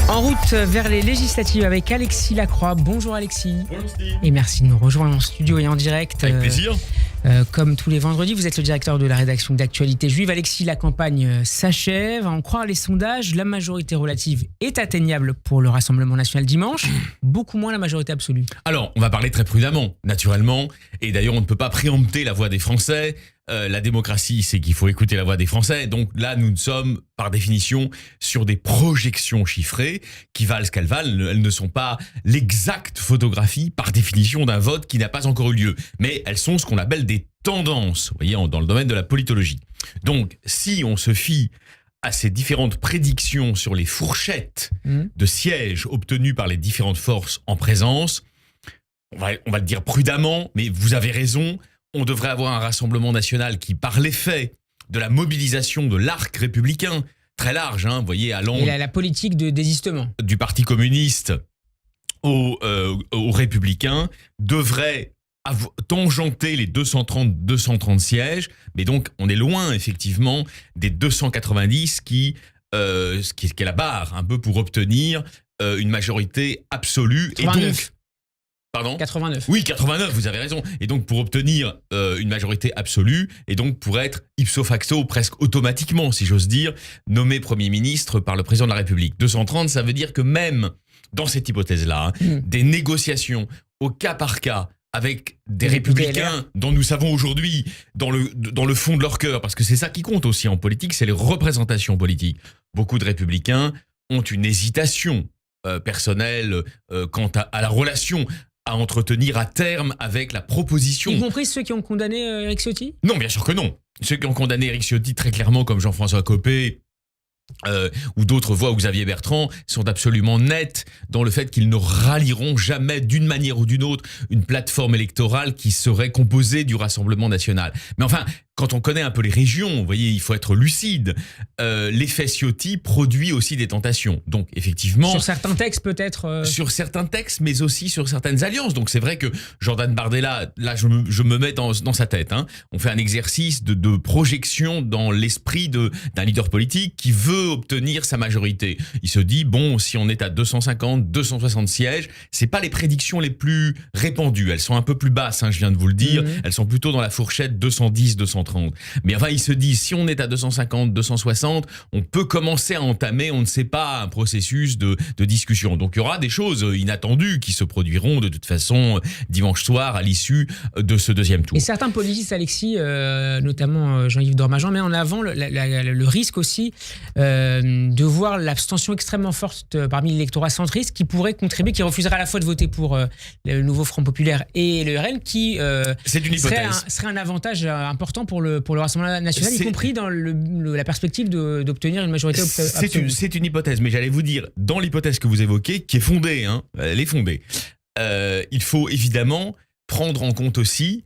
En route vers les législatives avec Alexis Lacroix. Bonjour Alexis. Bonjour Steve. Et merci de nous rejoindre en studio et en direct. Avec plaisir. Comme tous les vendredis, vous êtes le directeur de la rédaction d'Actualité Juive. Alexis, la campagne s'achève. À en croire les sondages, la majorité relative est atteignable pour le Rassemblement national dimanche. Beaucoup moins la majorité absolue. Alors, on va parler très prudemment, naturellement. Et d'ailleurs, on ne peut pas préempter la voix des Français. La démocratie, c'est qu'il faut écouter la voix des Français. Donc là, nous sommes, par définition, sur des projections chiffrées qui valent ce qu'elles valent. Elles ne sont pas l'exacte photographie, par définition, d'un vote qui n'a pas encore eu lieu. Mais elles sont ce qu'on appelle des tendances, vous voyez, dans le domaine de la politologie. Donc, si on se fie à ces différentes prédictions sur les fourchettes de sièges obtenus par les différentes forces en présence, on va le dire prudemment, mais vous avez raison, on devrait avoir un Rassemblement national qui, par l'effet de la mobilisation de l'arc républicain, très large, vous voyez, allant Et la politique de désistement du Parti communiste aux Républicains, devrait tangenter les 230 sièges, mais donc on est loin effectivement des 290 qui est la barre un peu pour obtenir une majorité absolue. 89. Et donc, pardon ? 89. Oui, 89, vous avez raison. Et donc pour obtenir une majorité absolue, et donc pour être ipso facto, presque automatiquement, si j'ose dire, nommé Premier ministre par le président de la République. 230, ça veut dire que même dans cette hypothèse-là, des négociations au cas par cas avec des républicains dont nous savons aujourd'hui, dans le fond de leur cœur, parce que c'est ça qui compte aussi en politique, c'est les représentations politiques. Beaucoup de républicains ont une hésitation personnelle quant à la relation à entretenir à terme avec la proposition. Y compris ceux qui ont condamné Éric Ciotti ? Non, bien sûr que non. Ceux qui ont condamné Éric Ciotti très clairement, comme Jean-François Copé, ou d'autres voix, ou Xavier Bertrand, sont absolument nets dans le fait qu'ils ne rallieront jamais d'une manière ou d'une autre une plateforme électorale qui serait composée du Rassemblement national. Mais enfin, quand on connaît un peu les régions, vous voyez, il faut être lucide. L'effet Ciotti produit aussi des tentations. Donc, effectivement... Sur certains textes, peut-être Sur certains textes, mais aussi sur certaines alliances. Donc, c'est vrai que Jordan Bardella, là, je me mets dans sa tête. On fait un exercice de projection dans l'esprit d'un leader politique qui veut obtenir sa majorité. Il se dit, bon, si on est à 250, 260 sièges, c'est pas les prédictions les plus répandues. Elles sont un peu plus basses, je viens de vous le dire. Elles sont plutôt dans la fourchette 210, 230. Mais enfin, il se dit, si on est à 250, 260, on peut commencer à entamer, on ne sait pas, un processus de discussion. Donc, il y aura des choses inattendues qui se produiront de toute façon dimanche soir à l'issue de ce deuxième tour. Et certains politistes, Alexis, notamment Jean-Yves Dormagen, met en avant le risque aussi de voir l'abstention extrêmement forte parmi l'électorat centriste qui pourrait contribuer, qui refuserait à la fois de voter pour le nouveau Front Populaire et le RN, qui c'est une hypothèse. serait un avantage important pour le Rassemblement national, y compris dans la perspective d'obtenir une majorité absolue. C'est une hypothèse, mais j'allais vous dire, dans l'hypothèse que vous évoquez, qui est fondée, elle est fondée, il faut évidemment prendre en compte aussi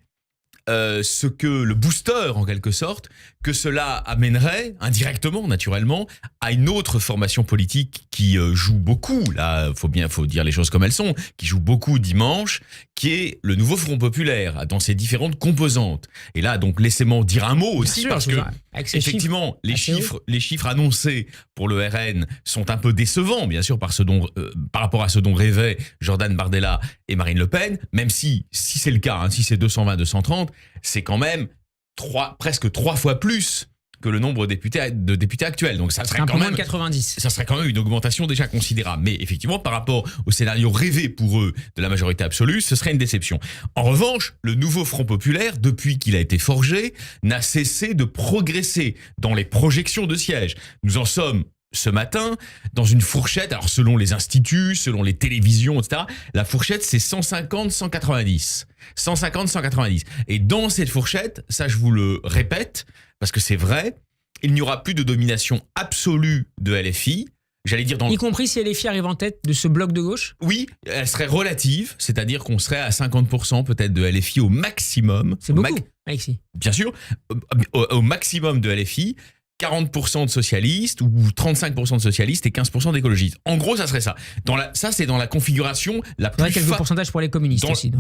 ce que le booster, en quelque sorte, que cela amènerait, indirectement, naturellement, à une autre formation politique qui joue beaucoup, là, faut dire les choses comme elles sont, qui joue beaucoup dimanche, qui est le nouveau Front Populaire, dans ses différentes composantes. Et là, donc, laissez-moi dire un mot aussi, parce que, effectivement, les chiffres annoncés pour le RN sont un peu décevants, bien sûr, par rapport à ce dont rêvaient Jordan Bardella et Marine Le Pen, même si c'est le cas, si c'est 220, 230, c'est quand même presque 3 fois plus que le nombre de députés actuels. Donc ça serait un quand peu même moins de 90. Ça serait quand même une augmentation déjà considérable. Mais effectivement, par rapport au scénario rêvé pour eux de la majorité absolue, ce serait une déception. En revanche, le nouveau Front Populaire, depuis qu'il a été forgé, n'a cessé de progresser dans les projections de sièges. Nous en sommes ce matin, dans une fourchette, alors selon les instituts, selon les télévisions, etc., la fourchette, c'est 150-190. 150-190. Et dans cette fourchette, ça je vous le répète, parce que c'est vrai, il n'y aura plus de domination absolue de LFI. J'allais dire y compris si LFI arrive en tête de ce bloc de gauche ? Oui, elle serait relative, c'est-à-dire qu'on serait à 50% peut-être de LFI au maximum. C'est beaucoup, Alexis. Bien sûr, au maximum de LFI. 40% de socialistes ou 35% de socialistes et 15% d'écologistes. En gros, ça serait ça. Ça, c'est dans la configuration la plus... quelques pourcentages pour les communistes aussi.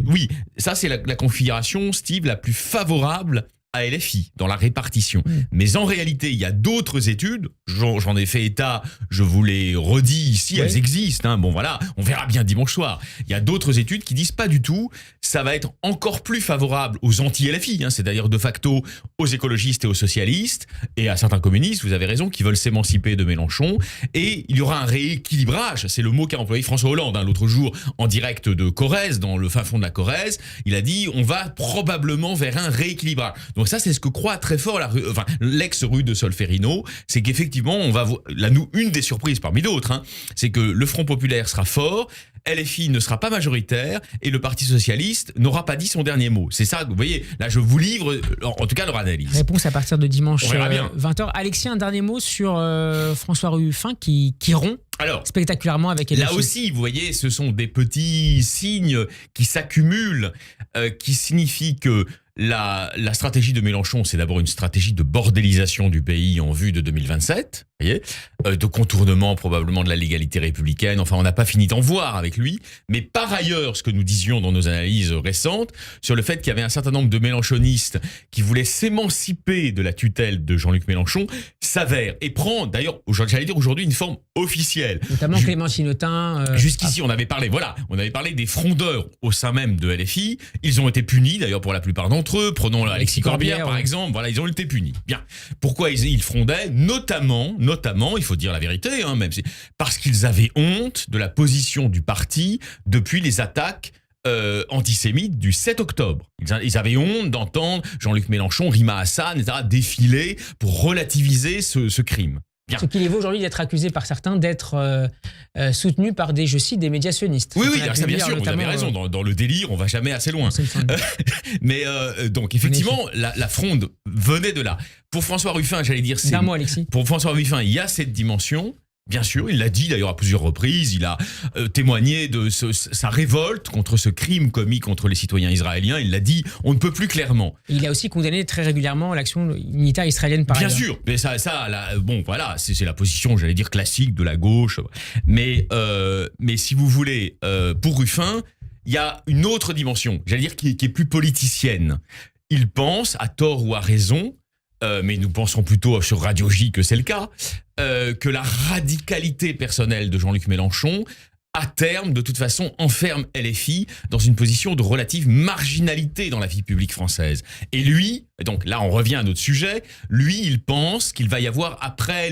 Oui, ça, c'est la configuration, Steve, la plus favorable à LFI dans la répartition. Mais en réalité, il y a d'autres études, j'en ai fait état, je vous les redis ici, elles existent, hein. Bon voilà, on verra bien dimanche soir. Il y a d'autres études qui disent pas du tout, ça va être encore plus favorable aux anti-LFI, hein, c'est-à-dire de facto aux écologistes et aux socialistes, et à certains communistes, vous avez raison, qui veulent s'émanciper de Mélenchon, et il y aura un rééquilibrage, c'est le mot qu'a employé François Hollande, hein, l'autre jour, en direct de Corrèze, dans le fin fond de la Corrèze, il a dit, on va probablement vers un rééquilibrage. Donc ça, c'est ce que croit très fort l'ex-rue de Solferino, c'est qu'effectivement, on va une des surprises parmi d'autres, hein, c'est que le Front populaire sera fort, LFI ne sera pas majoritaire et le Parti socialiste n'aura pas dit son dernier mot. C'est ça, vous voyez, là je vous livre en tout cas leur analyse. Réponse à partir de dimanche 20h. Alexis, un dernier mot sur François Ruffin qui rompt spectaculairement avec LFI. Là aussi, vous voyez, ce sont des petits signes qui s'accumulent, qui signifient que la stratégie de Mélenchon, c'est d'abord une stratégie de bordélisation du pays en vue de 2027, vous voyez, de contournement probablement de la légalité républicaine. Enfin, on n'a pas fini d'en voir avec lui. Mais par ailleurs, ce que nous disions dans nos analyses récentes, sur le fait qu'il y avait un certain nombre de mélenchonistes qui voulaient s'émanciper de la tutelle de Jean-Luc Mélenchon, s'avère et prend d'ailleurs, j'allais dire aujourd'hui, une forme officielle. Notamment Clément Sinotin. Jusqu'ici, on avait parlé des frondeurs au sein même de LFI. Ils ont été punis d'ailleurs pour la plupart d'entre eux. Prenons Alexis Corbière par exemple. Voilà, ils ont été punis. Bien. Pourquoi ils frondaient? Notamment, il faut dire la vérité, hein, même parce qu'ils avaient honte de la position du parti depuis les attaques antisémites du 7 octobre. Ils avaient honte d'entendre Jean-Luc Mélenchon, Rima Hassan, etc. défiler pour relativiser ce crime. Bien. Ce qu'il est aujourd'hui d'être accusé par certains d'être soutenu par des, je cite, des médias sionistes. Oui, ça, bien sûr, vous avez raison. Dans le délire, on va jamais assez loin. Mais donc, effectivement, la fronde venait de là. Pour François Ruffin, j'allais dire, d'un mot, Alexis. Pour François Ruffin, il y a cette dimension. Bien sûr, il l'a dit d'ailleurs à plusieurs reprises, il a témoigné de sa révolte contre ce crime commis contre les citoyens israéliens, il l'a dit, on ne peut plus clairement. Il a aussi condamné très régulièrement l'action militaire israélienne par ailleurs. Bien sûr, mais bon voilà, c'est la position, j'allais dire, classique de la gauche. Mais si vous voulez, pour Ruffin, il y a une autre dimension, j'allais dire, qui est plus politicienne. Il pense, à tort ou à raison, mais nous pensons plutôt sur Radio J que c'est le cas, que la radicalité personnelle de Jean-Luc Mélenchon, à terme, de toute façon, enferme LFI dans une position de relative marginalité dans la vie publique française. Et lui, donc là on revient à notre sujet, lui il pense qu'il va y avoir après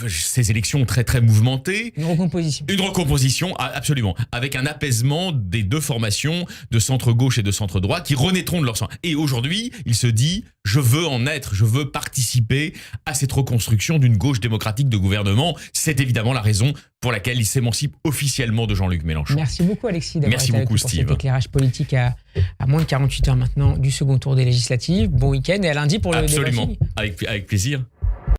ces élections très très mouvementées. Une recomposition. Une recomposition, absolument, avec un apaisement des deux formations de centre-gauche et de centre-droit qui renaîtront de leur sang. Et aujourd'hui, il se dit, je veux participer à cette reconstruction d'une gauche démocratique de gouvernement. C'est évidemment la raison pour laquelle il s'émancipe officiellement de Jean-Luc Mélenchon. Merci beaucoup Alexis d'avoir été avec nous pour Steve. cet éclairage politique à moins de 48 heures maintenant du second tour des législatives. Bon week-end et à lundi pour le débat. Absolument, avec plaisir.